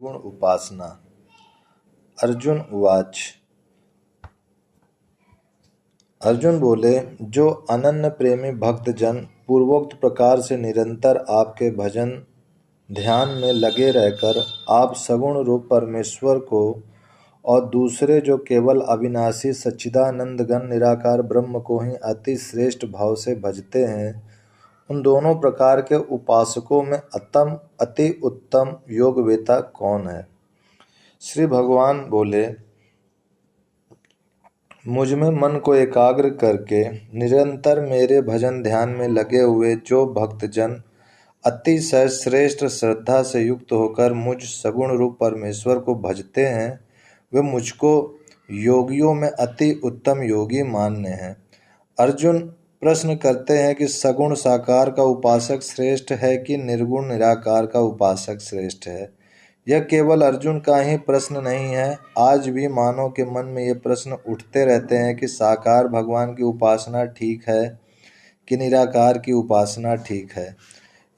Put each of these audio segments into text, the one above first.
गुण उपासना। अर्जुन उवाच। अर्जुन बोले, जो अनन्य प्रेमी भक्तजन पूर्वोक्त प्रकार से निरंतर आपके भजन ध्यान में लगे रहकर आप सगुण रूप परमेश्वर को और दूसरे जो केवल अविनाशी सच्चिदानंद घन निराकार ब्रह्म को ही अति श्रेष्ठ भाव से भजते हैं, उन दोनों प्रकार के उपासकों में अति उत्तम योगवेता कौन है? श्री भगवान बोले, मुझ में मन को एकाग्र करके निरंतर मेरे भजन ध्यान में लगे हुए जो भक्तजन अतिशय श्रेष्ठ श्रद्धा से युक्त होकर मुझ सगुण रूप परमेश्वर को भजते हैं, वे मुझको योगियों में अति उत्तम योगी मान्य हैं। अर्जुन प्रश्न करते हैं कि सगुण साकार का उपासक श्रेष्ठ है कि निर्गुण निराकार का उपासक श्रेष्ठ है। यह केवल अर्जुन का ही प्रश्न नहीं है, आज भी मानव के मन में ये प्रश्न उठते रहते हैं कि साकार भगवान की उपासना ठीक है कि निराकार की उपासना ठीक है।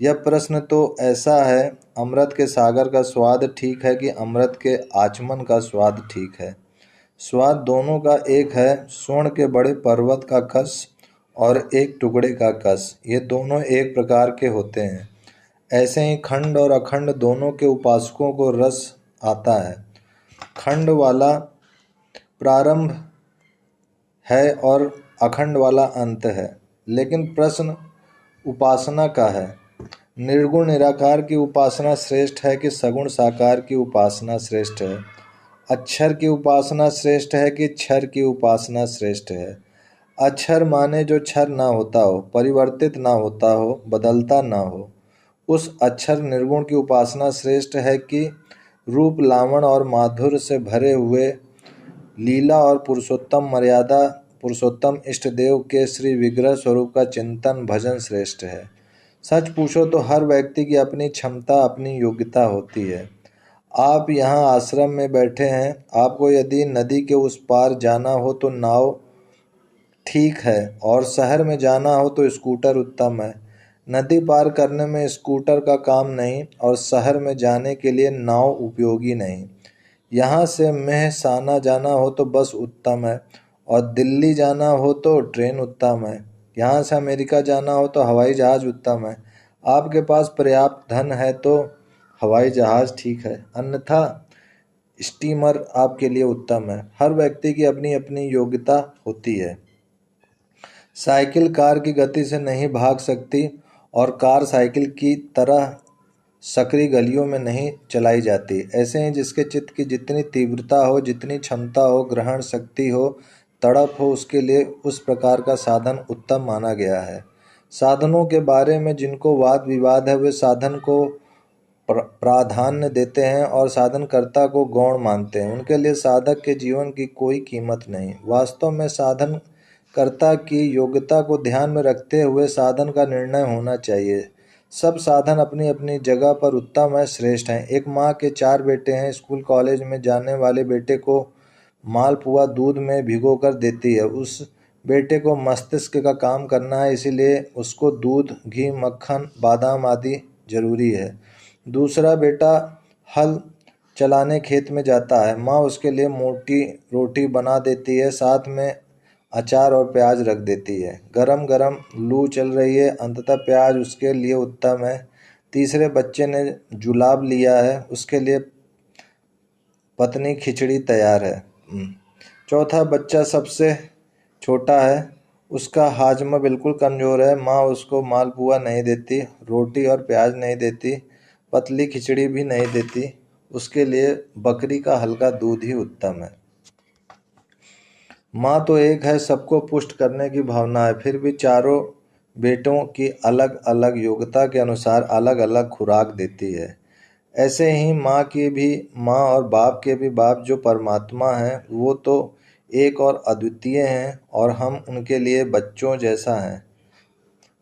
यह प्रश्न तो ऐसा है, अमृत के सागर का स्वाद ठीक है कि अमृत के आचमन का स्वाद ठीक है? स्वाद दोनों का एक है। स्वर्ण के बड़े पर्वत का कस और एक टुकड़े का कस, ये दोनों एक प्रकार के होते हैं। ऐसे ही खंड और अखंड दोनों के उपासकों को रस आता है। खंड वाला प्रारंभ है और अखंड वाला अंत है, लेकिन प्रश्न उपासना का है। निर्गुण निराकार की उपासना श्रेष्ठ है कि सगुण साकार की उपासना श्रेष्ठ है? अक्षर की उपासना श्रेष्ठ है कि क्षर की उपासना श्रेष्ठ है? अक्षर माने जो क्षर ना होता हो, परिवर्तित ना होता हो, बदलता ना हो, उस अक्षर निर्गुण की उपासना श्रेष्ठ है कि रूप लावण और माधुर्य से भरे हुए लीला और पुरुषोत्तम मर्यादा पुरुषोत्तम इष्ट देव के श्री विग्रह स्वरूप का चिंतन भजन श्रेष्ठ है? सच पूछो तो हर व्यक्ति की अपनी क्षमता अपनी योग्यता होती है। आप यहाँ आश्रम में बैठे हैं, आपको यदि नदी के उस पार जाना हो तो नाव ठीक है और शहर में जाना हो तो स्कूटर उत्तम है। नदी पार करने में स्कूटर का काम नहीं और शहर में जाने के लिए नाव उपयोगी नहीं। यहाँ से मेहसाना जाना हो तो बस उत्तम है और दिल्ली जाना हो तो ट्रेन उत्तम है। यहाँ से अमेरिका जाना हो तो हवाई जहाज़ उत्तम है। आपके पास पर्याप्त धन है तो हवाई जहाज़ ठीक है, अन्यथा स्टीमर आपके लिए उत्तम है। हर व्यक्ति की अपनी अपनी योग्यता होती है। साइकिल कार की गति से नहीं भाग सकती और कार साइकिल की तरह सकरी गलियों में नहीं चलाई जाती। ऐसे ही जिसके चित्त की जितनी तीव्रता हो, जितनी क्षमता हो, ग्रहण शक्ति हो, तड़प हो, उसके लिए उस प्रकार का साधन उत्तम माना गया है। साधनों के बारे में जिनको वाद विवाद है, वे साधन को प्राधान्य देते हैं और साधनकर्ता को गौण मानते हैं। उनके लिए साधक के जीवन की कोई कीमत नहीं। वास्तव में साधनकर्ता की योग्यता को ध्यान में रखते हुए साधन का निर्णय होना चाहिए। सब साधन अपनी अपनी जगह पर उत्तम है, श्रेष्ठ हैं। एक माँ के 4 बेटे हैं। स्कूल कॉलेज में जाने वाले बेटे को मालपुआ दूध में भिगोकर देती है। उस बेटे को मस्तिष्क का काम करना है, इसीलिए उसको दूध, घी, मक्खन, बादाम आदि जरूरी है। दूसरा बेटा हल चलाने खेत में जाता है। माँ उसके लिए मोटी रोटी बना देती है, साथ में अचार और प्याज रख देती है। गरम गरम लू चल रही है, अंततः प्याज उसके लिए उत्तम है। तीसरे बच्चे ने जुलाब लिया है, उसके लिए पत्नी खिचड़ी तैयार है। चौथा बच्चा सबसे छोटा है, उसका हाजमा बिल्कुल कमज़ोर है। माँ उसको मालपुआ नहीं देती, रोटी और प्याज नहीं देती, पतली खिचड़ी भी नहीं देती, उसके लिए बकरी का हल्का दूध ही उत्तम है। माँ तो एक है, सबको पुष्ट करने की भावना है, फिर भी चारों बेटों की अलग अलग योग्यता के अनुसार अलग अलग खुराक देती है। ऐसे ही माँ की भी माँ और बाप के भी बाप जो परमात्मा हैं, वो तो एक और अद्वितीय हैं और हम उनके लिए बच्चों जैसा हैं।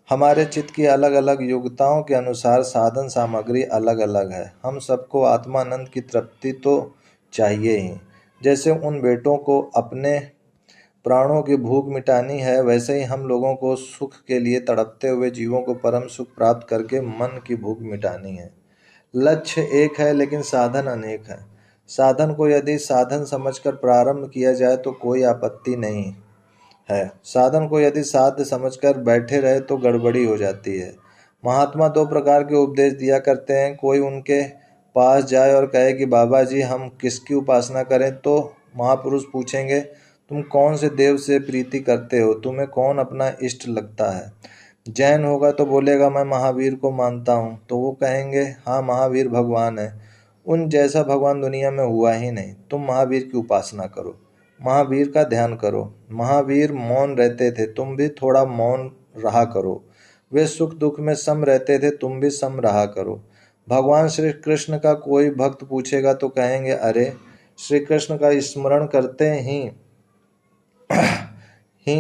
हमारे चित्त की अलग अलग योग्यताओं के अनुसार साधन सामग्री अलग अलग है। हम सबको आत्मानंद की तृप्ति तो चाहिए ही। जैसे उन बेटों को अपने प्राणों की भूख मिटानी है, वैसे ही हम लोगों को सुख के लिए तड़पते हुए जीवों को परम सुख प्राप्त करके मन की भूख मिटानी है। लक्ष्य एक है लेकिन साधन अनेक है। साधन को यदि साधन समझकर प्रारंभ किया जाए तो कोई आपत्ति नहीं है। साधन को यदि साध्य समझकर बैठे रहे तो गड़बड़ी हो जाती है। महात्मा दो प्रकार के उपदेश दिया करते हैं। कोई उनके पास जाए और कहे कि बाबा जी हम किसकी उपासना करें, तो महापुरुष पूछेंगे तुम कौन से देव से प्रीति करते हो, तुम्हें कौन अपना इष्ट लगता है। जैन होगा तो बोलेगा मैं महावीर को मानता हूँ, तो वो कहेंगे हाँ महावीर भगवान है, उन जैसा भगवान दुनिया में हुआ ही नहीं, तुम महावीर की उपासना करो, महावीर का ध्यान करो। महावीर मौन रहते थे, तुम भी थोड़ा मौन रहा करो। वे सुख दुख में सम रहते थे, तुम भी सम रहा करो। भगवान श्री कृष्ण का कोई भक्त पूछेगा तो कहेंगे अरे श्री कृष्ण का स्मरण करते ही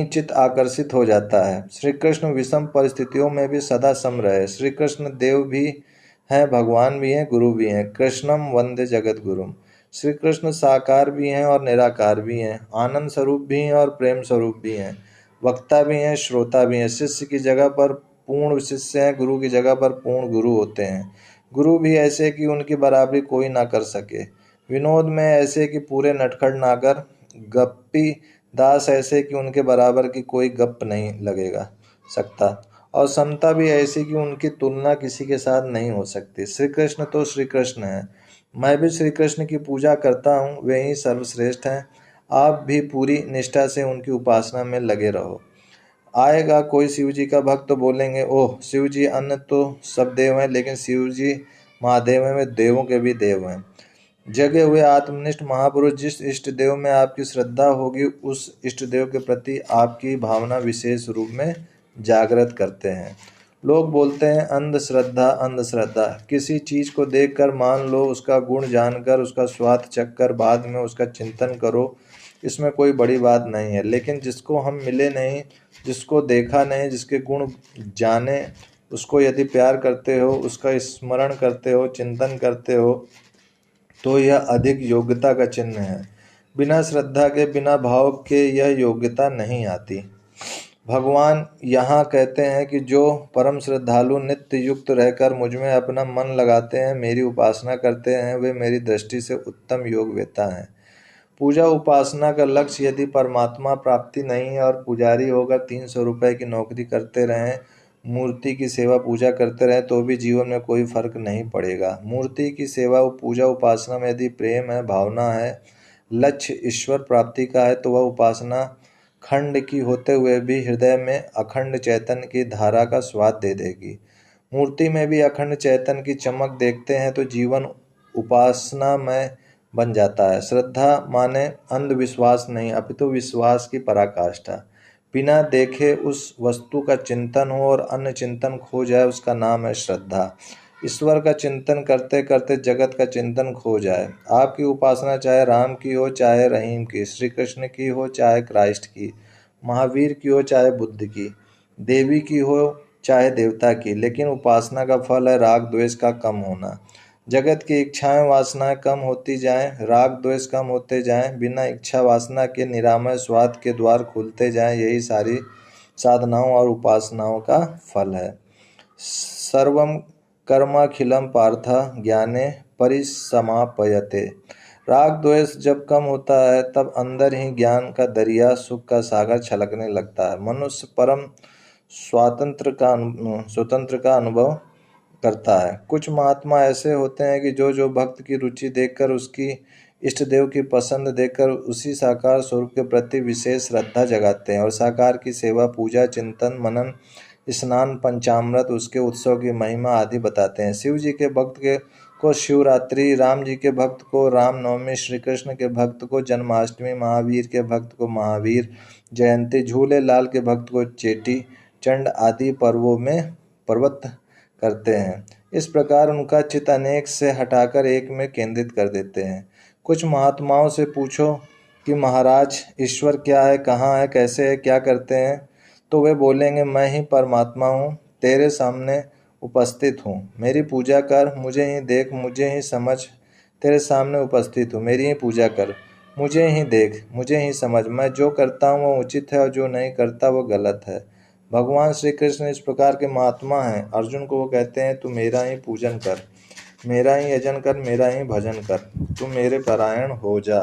चित्त आकर्षित हो जाता है। श्री कृष्ण विषम परिस्थितियों में भी सदा सम रहे। श्री कृष्ण देव भी हैं, भगवान भी हैं, गुरु भी हैं। कृष्णम वंदे जगत गुरुम। श्री कृष्ण साकार भी हैं और निराकार भी हैं, आनंद स्वरूप भी हैं और प्रेम स्वरूप भी हैं, वक्ता भी हैं, श्रोता भी हैं। शिष्य की जगह पर पूर्ण शिष्य हैं, गुरु की जगह पर पूर्ण गुरु होते हैं। गुरु भी ऐसे कि उनकी बराबरी कोई ना कर सके, विनोद में ऐसे कि पूरे नटखट नागर, गप्पी दास ऐसे कि उनके बराबर की कोई गप नहीं लगेगा सकता, और समता भी ऐसी कि उनकी तुलना किसी के साथ नहीं हो सकती। श्री कृष्ण तो श्री कृष्ण है। मैं भी श्री कृष्ण की पूजा करता हूँ, वे ही सर्वश्रेष्ठ हैं। आप भी पूरी निष्ठा से उनकी उपासना में लगे रहो। आएगा कोई शिव जी का भक्त तो बोलेंगे ओह शिव जी अन्य तो सब देव हैं, लेकिन शिव जी महादेव हैं, वे देवों के भी देव हैं। जगे हुए आत्मनिष्ठ महापुरुष जिस इष्ट देव में आपकी श्रद्धा होगी, उस इष्ट देव के प्रति आपकी भावना विशेष रूप में जागृत करते हैं। लोग बोलते हैं अंधश्रद्धा अंधश्रद्धा। किसी चीज को देखकर मान लो, उसका गुण जानकर, उसका स्वाद चखकर बाद में उसका चिंतन करो, इसमें कोई बड़ी बात नहीं है। लेकिन जिसको हम मिले नहीं, जिसको देखा नहीं, जिसके गुण जाने, उसको यदि प्यार करते हो, उसका स्मरण करते हो, चिंतन करते हो, तो यह अधिक योग्यता का चिन्ह है। बिना श्रद्धा के, बिना भाव के यह योग्यता नहीं आती। भगवान यहाँ कहते हैं कि जो परम श्रद्धालु नित्य युक्त रहकर मुझ में अपना मन लगाते हैं, मेरी उपासना करते हैं, वे मेरी दृष्टि से उत्तम योगवेता हैं। पूजा उपासना का लक्ष्य यदि परमात्मा प्राप्ति नहीं है और पुजारी होकर 300 रुपए की नौकरी करते रहें, मूर्ति की सेवा पूजा करते रहें, तो भी जीवन में कोई फर्क नहीं पड़ेगा। मूर्ति की सेवा पूजा उपासना में यदि प्रेम है, भावना है, लक्ष्य ईश्वर प्राप्ति का है, तो वह उपासना खंड की होते हुए भी हृदय में अखंड चैतन्य की धारा का स्वाद दे देगी। मूर्ति में भी अखंड चैतन्य की चमक देखते हैं तो जीवन उपासना में बन जाता है। श्रद्धा माने अंधविश्वास नहीं, अपितु विश्वास की पराकाष्ठा। बिना देखे उस वस्तु का चिंतन हो और अन्य चिंतन खो जाए, उसका नाम है श्रद्धा। ईश्वर का चिंतन करते करते जगत का चिंतन खो जाए। आपकी उपासना चाहे राम की हो, चाहे रहीम की, श्री कृष्ण की हो, चाहे क्राइस्ट की, महावीर की हो, चाहे बुद्ध की, देवी की हो, चाहे देवता की, लेकिन उपासना का फल है राग द्वेष का कम होना। जगत की इच्छाएं वासनाएं कम होती जाएं, राग द्वेष कम होते जाएं, बिना इच्छा वासना के निरामय स्वाद के द्वार खुलते जाएं, यही सारी साधनाओं और उपासनाओं का फल है। सर्वम कर्माखिलम पार्थ ज्ञाने परिसमापयते। राग द्वेष जब कम होता है तब अंदर ही ज्ञान का दरिया, सुख का सागर छलकने लगता है। मनुष्य परम स्वतंत्र का अनुभव करता है। कुछ महात्मा ऐसे होते हैं कि जो भक्त की रुचि देखकर, उसकी इष्ट देव की पसंद देखकर उसी साकार स्वरूप के प्रति विशेष श्रद्धा जगाते हैं और साकार की सेवा, पूजा, चिंतन, मनन, स्नान, पंचामृत, उसके उत्सव की महिमा आदि बताते हैं। शिव जी के भक्त को शिवरात्रि, राम जी के भक्त को रामनवमी, श्री कृष्ण के भक्त को जन्माष्टमी, महावीर के भक्त को महावीर जयंती, झूले लाल के भक्त को चेटी चंड आदि पर्वों में पर्वत करते हैं। इस प्रकार उनका चित्त अनेक से हटाकर एक में केंद्रित कर देते हैं। कुछ महात्माओं से पूछो कि महाराज ईश्वर क्या है, कहाँ है, कैसे है, क्या करते हैं, तो वे बोलेंगे मैं ही परमात्मा हूँ, तेरे सामने उपस्थित हूँ, मेरी पूजा कर, मुझे ही देख, मुझे ही समझ, तेरे सामने उपस्थित हूँ, मेरी ही पूजा कर, मुझे ही देख, मुझे ही समझ, मैं जो करता हूँ वो उचित है और जो नहीं करता वो गलत है। भगवान श्री कृष्ण इस प्रकार के महात्मा हैं। अर्जुन को वो कहते हैं तू मेरा ही पूजन कर। मेरा ही यजन कर, मेरा ही भजन कर, तू मेरे परायण हो जा।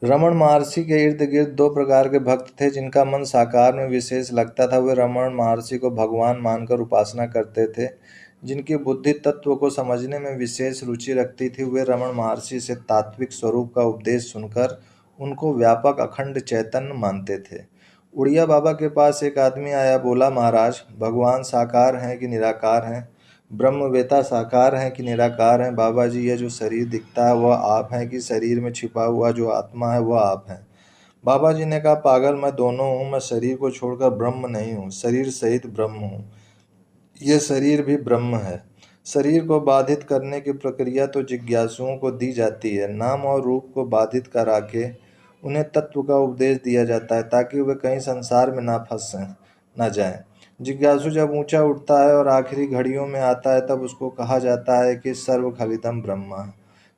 रमण महर्षि के इर्द गिर्द दो प्रकार के भक्त थे जिनका मन साकार में विशेष लगता था। वे रमण महर्षि को भगवान मानकर उपासना करते थे। जिनकी बुद्धि तत्व को समझने में विशेष रुचि रखती थी, वे रमण महर्षि से तात्विक स्वरूप का उपदेश सुनकर उनको व्यापक अखंड चैतन्य मानते थे। उड़िया बाबा के पास एक आदमी आया, बोला, महाराज, भगवान साकार हैं कि निराकार हैं? ब्रह्मवेता साकार हैं कि निराकार हैं? बाबा जी, ये जो शरीर दिखता है वह आप हैं कि शरीर में छिपा हुआ जो आत्मा है वह आप हैं? बाबा जी ने कहा, पागल, मैं दोनों हूँ। मैं शरीर को छोड़कर ब्रह्म नहीं हूँ, शरीर सहित ब्रह्म हूँ। यह शरीर भी ब्रह्म है। शरीर को बाधित करने की प्रक्रिया तो जिज्ञासुओं को दी जाती है। नाम और रूप को बाधित करा के उन्हें तत्व का उपदेश दिया जाता है ताकि वे कहीं संसार में ना फंसें, न जाएं। जिज्ञासु जब ऊंचा उठता है और आखिरी घड़ियों में आता है, तब उसको कहा जाता है कि सर्वखलितम ब्रह्म है।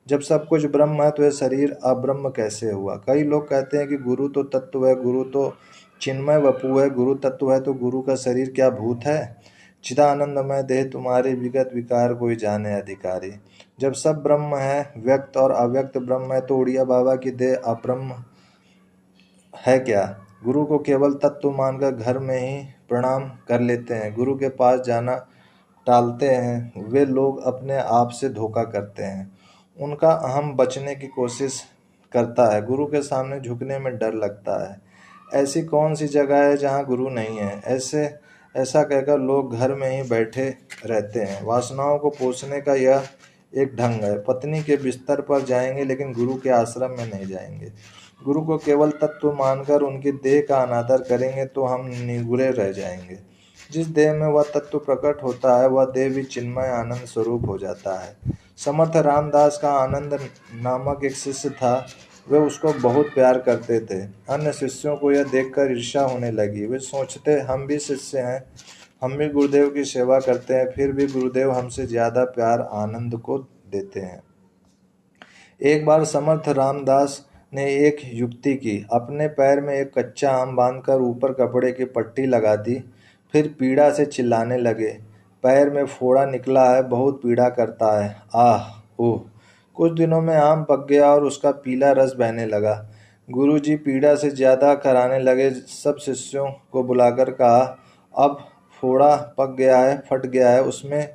जब सब कुछ ब्रह्म है तो यह शरीर अब्रह्म कैसे हुआ? कई लोग कहते हैं कि गुरु तो तत्व है, गुरु तो चिन्मय वपु है, गुरु तत्व है तो गुरु का शरीर क्या भूत है? चिदानंदमय देह तुम्हारे विगत विकार कोई जाने अधिकारी। जब सब ब्रह्म है, व्यक्त और अव्यक्त ब्रह्म है, तो उड़िया बाबा की देह अब्रह्म है क्या? गुरु को केवल तत्व मानकर घर में ही प्रणाम कर लेते हैं, गुरु के पास जाना टालते हैं। वे लोग अपने आप से धोखा करते हैं। उनका अहम बचने की कोशिश करता है, गुरु के सामने झुकने में डर लगता है। ऐसी कौन सी जगह है जहाँ गुरु नहीं है? ऐसा कहकर लोग घर में ही बैठे रहते हैं। वासनाओं को पोषने का यह एक ढंग है। पत्नी के बिस्तर पर जाएंगे लेकिन गुरु के आश्रम में नहीं जाएंगे। गुरु को केवल तत्व मानकर उनकी देह का अनादर करेंगे तो हम निगुरे रह जाएंगे। जिस देह में वह तत्व प्रकट होता है वह देह भी चिन्मय आनंद स्वरूप हो जाता है। समर्थ रामदास का आनंद नामक एक शिष्य था। वे उसको बहुत प्यार करते थे। अन्य शिष्यों को यह देखकर ईर्ष्या होने लगी। वे सोचते, हम भी शिष्य हैं, हम भी गुरुदेव की सेवा करते हैं, फिर भी गुरुदेव हमसे ज्यादा प्यार आनंद को देते हैं। एक बार समर्थ रामदास ने एक युक्ति की। अपने पैर में एक कच्चा आम बांधकर ऊपर कपड़े की पट्टी लगा दी। फिर पीड़ा से चिल्लाने लगे, पैर में फोड़ा निकला है, बहुत पीड़ा करता है, आह ओह। कुछ दिनों में आम पक गया और उसका पीला रस बहने लगा। गुरुजी पीड़ा से ज्यादा कराने लगे। सब शिष्यों को बुलाकर कहा, अब फोड़ा पक गया है, फट गया है, उसमें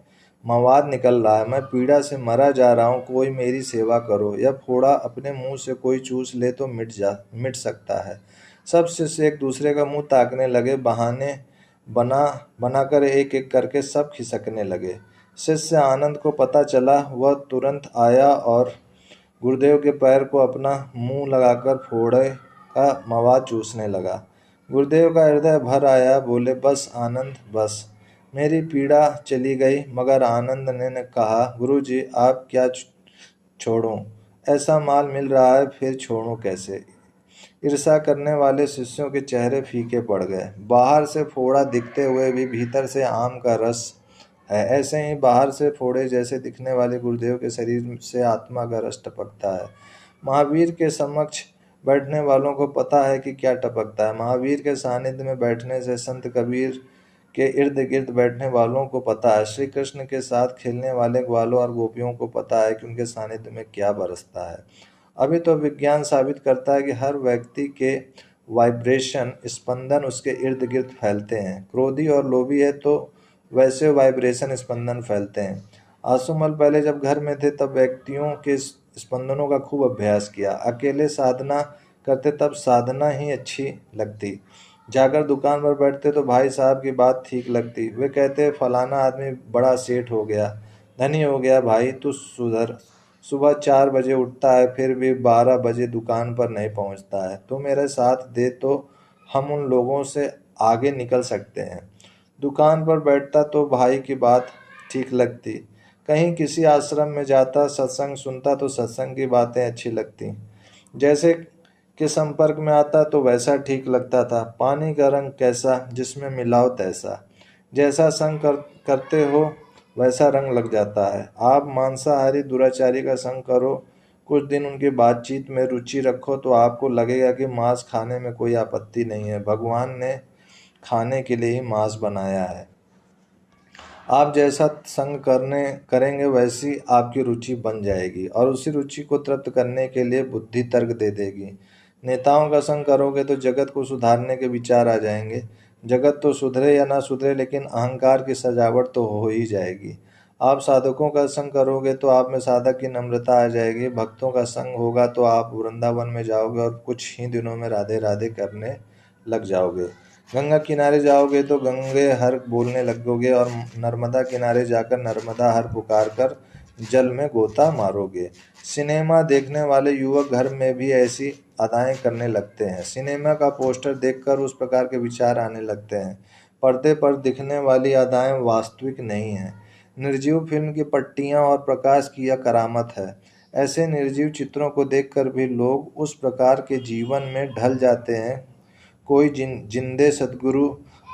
मवाद निकल रहा है, मैं पीड़ा से मरा जा रहा हूँ, कोई मेरी सेवा करो। यह फोड़ा अपने मुंह से कोई चूस ले तो मिट सकता है। सब शिष्य एक दूसरे का मुंह ताकने लगे। बहाने बना बनाकर एक एक करके सब खिसकने लगे। शिष्य आनंद को पता चला। वह तुरंत आया और गुरुदेव के पैर को अपना मुंह लगाकर फोड़े का मवाद चूसने लगा। गुरुदेव का हृदय भर आया। बोले, बस आनंद, बस, मेरी पीड़ा चली गई। मगर आनंद ने कहा, गुरुजी, आप क्या छोड़ूं? ऐसा माल मिल रहा है, फिर छोड़ूं कैसे? ईर्ष्या करने वाले शिष्यों के चेहरे फीके पड़ गए। बाहर से फोड़ा दिखते हुए भी भीतर से आम का रस है। ऐसे ही बाहर से फोड़े जैसे दिखने वाले गुरुदेव के शरीर से आत्मा का रस टपकता है। महावीर के समक्ष बैठने वालों को पता है कि क्या टपकता है। महावीर के सानिध्य में बैठने से संत कबीर के इर्द गिर्द बैठने वालों को पता है। श्री कृष्ण के साथ खेलने वाले ग्वालों और गोपियों को पता है कि उनके सानिध्य में क्या बरसता है। अभी तो विज्ञान साबित करता है कि हर व्यक्ति के वाइब्रेशन, स्पंदन उसके इर्द गिर्द फैलते हैं। क्रोधी और लोभी है तो वैसे वाइब्रेशन, स्पंदन फैलते हैं। आसुमल पहले जब घर में थे तब व्यक्तियों के स्पंदनों का खूब अभ्यास किया। अकेले साधना करते तब साधना ही अच्छी लगती। जाकर दुकान पर बैठते तो भाई साहब की बात ठीक लगती। वे कहते, फलाना आदमी बड़ा सेठ हो गया, धनी हो गया, भाई तू सुधर। सुबह 4 बजे उठता है, फिर भी 12 बजे दुकान पर नहीं पहुंचता है। तो मेरे साथ दे तो हम उन लोगों से आगे निकल सकते हैं। दुकान पर बैठता तो भाई की बात ठीक लगती। कहीं किसी आश्रम में जाता, सत्संग सुनता तो सत्संग की बातें अच्छी लगती। जैसे के संपर्क में आता तो वैसा ठीक लगता था। पानी का रंग कैसा, जिसमें मिलाओ तैसा। जैसा संग करते हो वैसा रंग लग जाता है। आप मांसाहारी दुराचारी का संग करो, कुछ दिन उनकी बातचीत में रुचि रखो तो आपको लगेगा कि मांस खाने में कोई आपत्ति नहीं है। भगवान ने खाने के लिए ही मांस बनाया है। आप जैसा संग करेंगे वैसी आपकी रुचि बन जाएगी और उसी रुचि को तृप्त करने के लिए बुद्धि तर्क दे देगी। नेताओं का संग करोगे तो जगत को सुधारने के विचार आ जाएंगे। जगत तो सुधरे या ना सुधरे, लेकिन अहंकार की सजावट तो हो ही जाएगी। आप साधकों का संग करोगे तो आप में साधक की नम्रता आ जाएगी। भक्तों का संग होगा तो आप वृंदावन में जाओगे और कुछ ही दिनों में राधे राधे करने लग जाओगे। गंगा किनारे जाओगे तो गंगे हर बोलने लगोगे और नर्मदा किनारे जाकर नर्मदा हर पुकार कर जल में गोता मारोगे। सिनेमा देखने वाले युवक घर में भी ऐसी अदाएं करने लगते हैं। सिनेमा का पोस्टर देखकर उस प्रकार के विचार आने लगते हैं। पर्दे पर दिखने वाली अदाएं वास्तविक नहीं हैं। निर्जीव फिल्म की पट्टियां और प्रकाश की यह करामत है। ऐसे निर्जीव चित्रों को देखकर भी लोग उस प्रकार के जीवन में ढल जाते हैं। कोई जिंदे सद्गुरु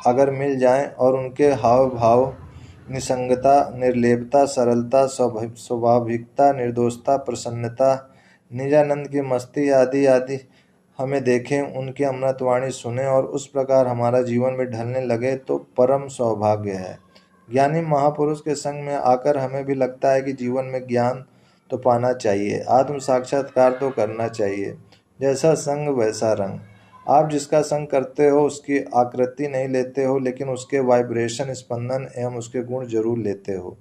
अगर मिल जाएं और उनके हाव भाव, निसंगता, निर्लेपता, सरलता, स्वाभाविकता, निर्दोषता, प्रसन्नता, निजानंद की मस्ती आदि आदि हमें देखें, उनकी अमृतवाणी सुने और उस प्रकार हमारा जीवन में ढलने लगे तो परम सौभाग्य है। ज्ञानी महापुरुष के संग में आकर हमें भी लगता है कि जीवन में ज्ञान तो पाना चाहिए, आत्म साक्षात्कार तो करना चाहिए। जैसा संग वैसा रंग। आप जिसका संग करते हो उसकी आकृति नहीं लेते हो, लेकिन उसके वाइब्रेशन, स्पंदन एवं उसके गुण जरूर लेते हो।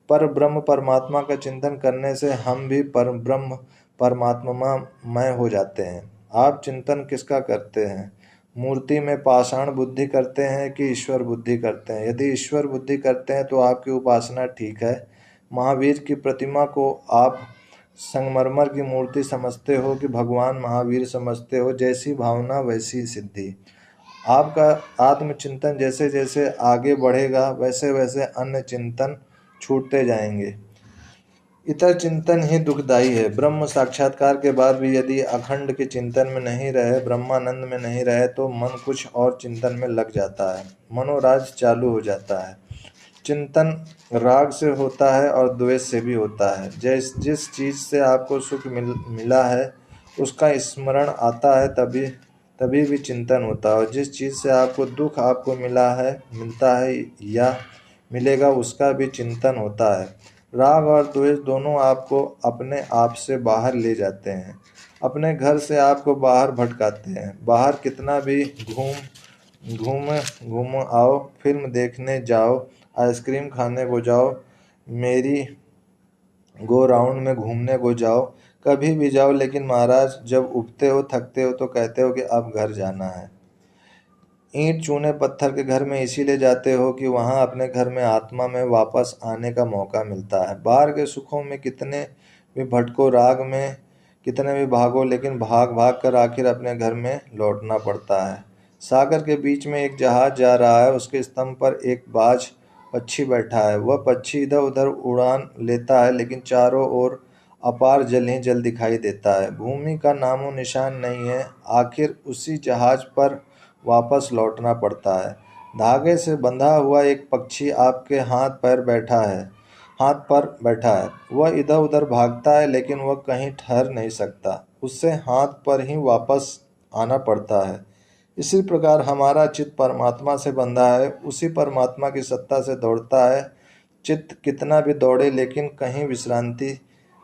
पर ब्रह्म परमात्मा का चिंतन करने से हम भी पर ब्रह्म परमात्मामय हो जाते हैं। आप चिंतन किसका करते हैं? मूर्ति में पाषाण बुद्धि करते हैं कि ईश्वर बुद्धि करते हैं? यदि ईश्वर बुद्धि करते हैं तो आपकी उपासना ठीक है। महावीर की प्रतिमा को आप संगमरमर की मूर्ति समझते हो कि भगवान महावीर समझते हो? जैसी भावना वैसी सिद्धि। आपका आत्मचिंतन जैसे जैसे आगे बढ़ेगा वैसे वैसे अन्य चिंतन छूटते जाएंगे। इतर चिंतन ही दुखदायी है। ब्रह्म साक्षात्कार के बाद भी यदि अखंड के चिंतन में नहीं रहे, ब्रह्मानंद में नहीं रहे, तो मन कुछ और चिंतन में लग जाता है। मनोराज चालू हो जाता है। चिंतन राग से होता है और द्वेष से भी होता है। जिस चीज से आपको सुख मिला है उसका स्मरण आता है, तभी तभी भी चिंतन होता है। और जिस चीज से आपको दुख आपको मिलता है या मिलेगा, उसका भी चिंतन होता है। राग और द्वेष दोनों आपको अपने आप से बाहर ले जाते हैं, अपने घर से आपको बाहर भटकाते हैं। बाहर कितना भी घूम घूम आओ, फिल्म देखने जाओ, आइसक्रीम खाने को जाओ, मेरी गो राउंड में घूमने को जाओ, कभी भी जाओ, लेकिन महाराज जब उबते हो, थकते हो तो कहते हो कि अब घर जाना है। ईंट चूने पत्थर के घर में इसीलिए जाते हो कि वहां अपने घर में आत्मा में वापस आने का मौका मिलता है। बाहर के सुखों में कितने भी भटको, राग में कितने भी भागो, लेकिन भाग भाग कर आखिर अपने घर में लौटना पड़ता है। सागर के बीच में एक जहाज जा रहा है। उसके स्तंभ पर एक बाज पक्षी बैठा है। वह पक्षी इधर उधर उड़ान लेता है, लेकिन चारों ओर अपार जल ही जल दिखाई देता है। भूमि का नामो निशान नहीं है। आखिर उसी जहाज पर वापस लौटना पड़ता है। धागे से बंधा हुआ एक पक्षी आपके हाथ पर बैठा है। वह इधर उधर भागता है, लेकिन वह कहीं ठहर नहीं सकता। उससे हाथ पर ही वापस आना पड़ता है। इसी प्रकार हमारा चित्त परमात्मा से बंधा है, उसी परमात्मा की सत्ता से दौड़ता है। चित्त कितना भी दौड़े, लेकिन कहीं विश्रांति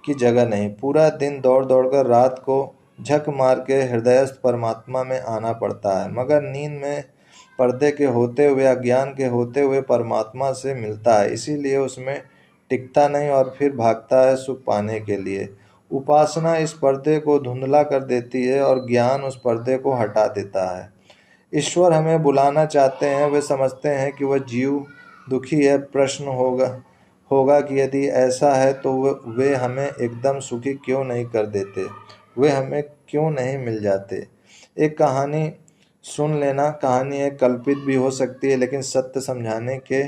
की जगह नहीं। पूरा दिन दौड़ दौड़कर रात को झक मार के हृदयस्थ परमात्मा में आना पड़ता है, मगर नींद में पर्दे के होते हुए, अज्ञान के होते हुए परमात्मा से मिलता है। इसीलिए उसमें टिकता नहीं और फिर भागता है सुख पाने के लिए। उपासना इस पर्दे को धुंधला कर देती है और ज्ञान उस पर्दे को हटा देता है। ईश्वर हमें बुलाना चाहते हैं। वे समझते हैं कि वह जीव दुखी है। प्रश्न होगा कि यदि ऐसा है तो वे हमें एकदम सुखी क्यों नहीं कर देते, वे हमें क्यों नहीं मिल जाते। एक कहानी सुन लेना। कहानी एक कल्पित भी हो सकती है, लेकिन सत्य समझाने के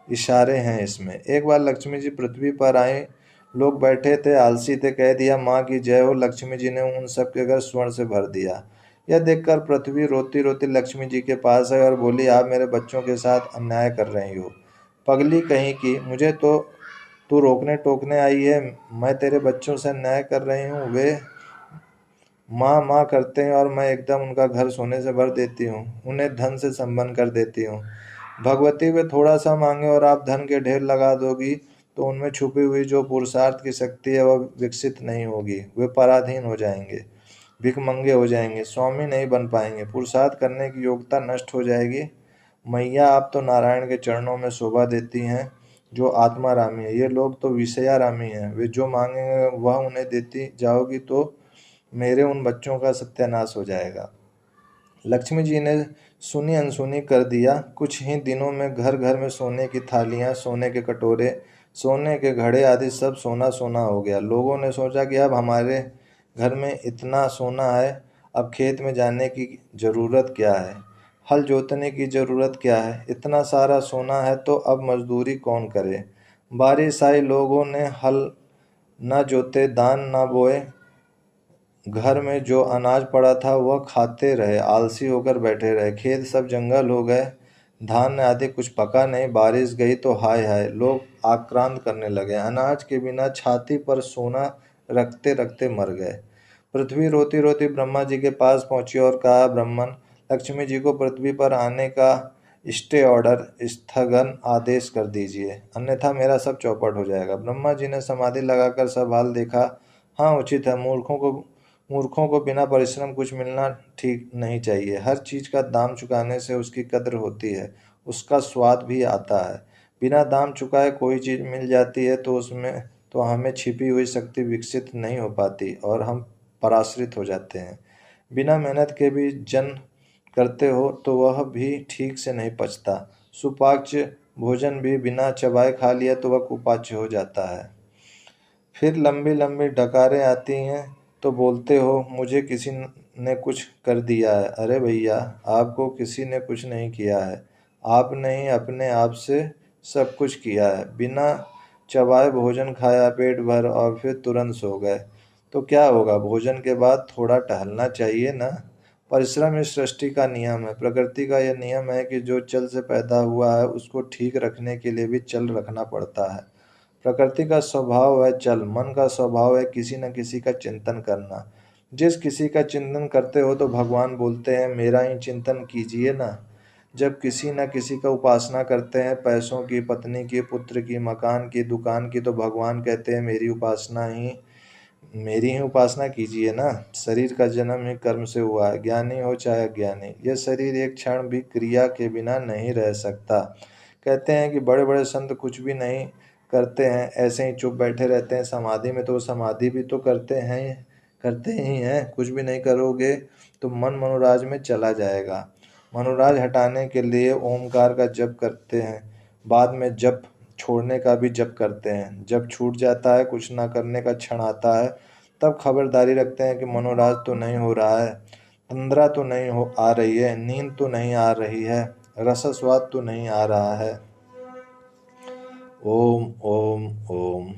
इशारे हैं इसमें। एक बार लक्ष्मी जी पृथ्वी पर आए। लोग बैठे थे, आलसी थे। कह दिया, माँ की जय हो। लक्ष्मी जी ने उन सब के घर स्वर्ण से भर दिया। यह देखकर पृथ्वी रोती रोती लक्ष्मी जी के पास आई और बोली, आप मेरे बच्चों के साथ अन्याय कर रही हो। पगली कहीं की, मुझे तो तू रोकने टोकने आई है? मैं तेरे बच्चों से अन्याय कर रही हूँ? वे माँ माँ करते हैं और मैं एकदम उनका घर सोने से भर देती हूँ, उन्हें धन से संपन्न कर देती हूँ। भगवती वे थोड़ा सा मांगे और आप धन के ढेर लगा दोगी तो उनमें छुपी हुई जो पुरुषार्थ की शक्ति है वह विकसित नहीं होगी। वे पराधीन हो जाएंगे, भिखमंगे हो जाएंगे, स्वामी नहीं बन पाएंगे, पुरुषार्थ करने की योग्यता नष्ट हो जाएगी। मैया आप तो नारायण के चरणों में शोभा देती हैं जो आत्मारामी है। ये लोग तो विषयारामी हैं, वे जो मांगेंगे वह उन्हें देती जाओगी तो मेरे उन बच्चों का सत्यानाश हो जाएगा। लक्ष्मी जी ने सुनी अनसुनी कर दिया। कुछ ही दिनों में घर घर में सोने की थालियां, सोने के कटोरे, सोने के घड़े आदि सब सोना सोना हो गया। लोगों ने सोचा कि अब हमारे घर में इतना सोना है, अब खेत में जाने की जरूरत क्या है, हल जोतने की जरूरत क्या है, इतना सारा सोना है तो अब मजदूरी कौन करे। बारिश आई, लोगों ने हल न जोते, दान न बोए, घर में जो अनाज पड़ा था वह खाते रहे, आलसी होकर बैठे रहे। खेत सब जंगल हो गए, धान आदि कुछ पका नहीं। बारिश गई तो हाय हाय, लोग आक्रांत करने लगे। अनाज के बिना छाती पर सोना रखते रखते मर गए। पृथ्वी रोती रोती ब्रह्मा जी के पास पहुंची और कहा, ब्रह्मन, लक्ष्मी जी को पृथ्वी पर आने का स्टे ऑर्डर, स्थगन आदेश कर दीजिए, अन्यथा मेरा सब चौपट हो जाएगा। ब्रह्मा जी ने समाधि लगाकर सब हाल देखा। हाँ, उचित है, मूर्खों को बिना परिश्रम कुछ मिलना ठीक नहीं चाहिए। हर चीज का दाम चुकाने से उसकी कद्र होती है, उसका स्वाद भी आता है। बिना दाम चुकाए कोई चीज मिल जाती है तो हमें छिपी हुई शक्ति विकसित नहीं हो पाती और हम पराश्रित हो जाते हैं। बिना मेहनत के भी जन करते हो तो वह भी ठीक से नहीं पचता। सुपाच्य भोजन भी बिना चबाए खा लिया तो वह कुपाच्य हो जाता है। फिर लंबी लंबी डकारें आती हैं तो बोलते हो, मुझे किसी ने कुछ कर दिया है। अरे भैया, आपको किसी ने कुछ नहीं किया है, आपने ही अपने आप से सब कुछ किया है। बिना चबाए भोजन खाया, पेट भर और फिर तुरंत सो गए तो क्या होगा। भोजन के बाद थोड़ा टहलना चाहिए ना। परिश्रम इस सृष्टि का नियम है। प्रकृति का यह नियम है कि जो चल से पैदा हुआ है उसको ठीक रखने के लिए भी चल रखना पड़ता है। प्रकृति का स्वभाव है चल, मन का स्वभाव है किसी न किसी का चिंतन करना। जिस किसी का चिंतन करते हो तो भगवान बोलते हैं, मेरा ही चिंतन कीजिए ना। जब किसी न किसी का उपासना करते हैं, पैसों की, पत्नी की, पुत्र की, मकान की, दुकान की, तो भगवान कहते हैं, मेरी ही उपासना कीजिए ना। शरीर का जन्म ही कर्म से हुआ है, ज्ञानी हो चाहे अज्ञानी। यह शरीर एक क्षण भी क्रिया के बिना नहीं रह सकता। कहते हैं कि बड़े बड़े संत कुछ भी नहीं करते हैं, ऐसे ही चुप बैठे रहते हैं समाधि में, तो समाधि भी तो करते ही हैं। कुछ भी नहीं करोगे तो मन मनोराज में चला जाएगा। मनोराज हटाने के लिए ओमकार का जप करते हैं, बाद में जप छोड़ने का भी जप करते हैं। जब छूट जाता है, कुछ ना करने का क्षण आता है, तब खबरदारी रखते हैं कि मनोराज तो नहीं हो रहा है, तंद्रा तो नहीं हो आ रही है, नींद तो नहीं आ रही है, रस स्वाद तो नहीं आ रहा है। ओम ओम ओम।